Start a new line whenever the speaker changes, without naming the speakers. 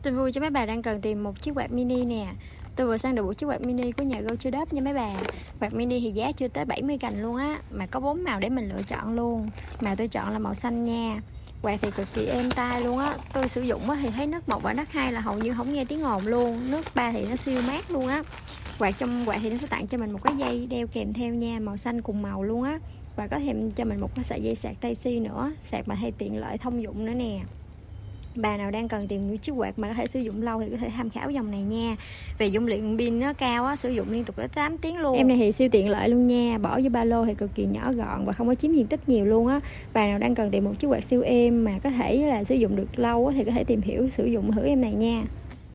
Tin vui cho mấy bà đang cần tìm một chiếc quạt mini nè. Tôi vừa săn được một chiếc quạt mini của nhà GoChudop nha mấy bà. Quạt mini thì giá chưa tới 70 cành luôn á, mà có 4 màu để mình lựa chọn luôn. Màu tôi chọn là màu xanh nha. Quạt thì cực kỳ êm tai luôn á. Tôi sử dụng thì thấy nấc 1 và nấc 2 là hầu như không nghe tiếng ồn luôn. Nấc 3 thì nó siêu mát luôn á. Trong quạt thì nó sẽ tặng cho mình một cái dây đeo kèm theo nha, màu xanh cùng màu luôn á. Và có thêm cho mình một cái sợi dây sạc Type-C nữa, sạc mà hay tiện lợi thông dụng nữa nè. Bà nào đang cần tìm chiếc quạt mà có thể sử dụng lâu thì có thể tham khảo dòng này nha. Về dung lượng pin nó cao á, sử dụng liên tục tới 8 tiếng luôn. Em này thì siêu tiện lợi luôn nha, bỏ vô ba lô thì cực kỳ nhỏ gọn và không có chiếm diện tích nhiều luôn á. Bà nào đang cần tìm một chiếc quạt siêu êm mà có thể là sử dụng được lâu á, thì có thể tìm hiểu sử dụng thử em này nha.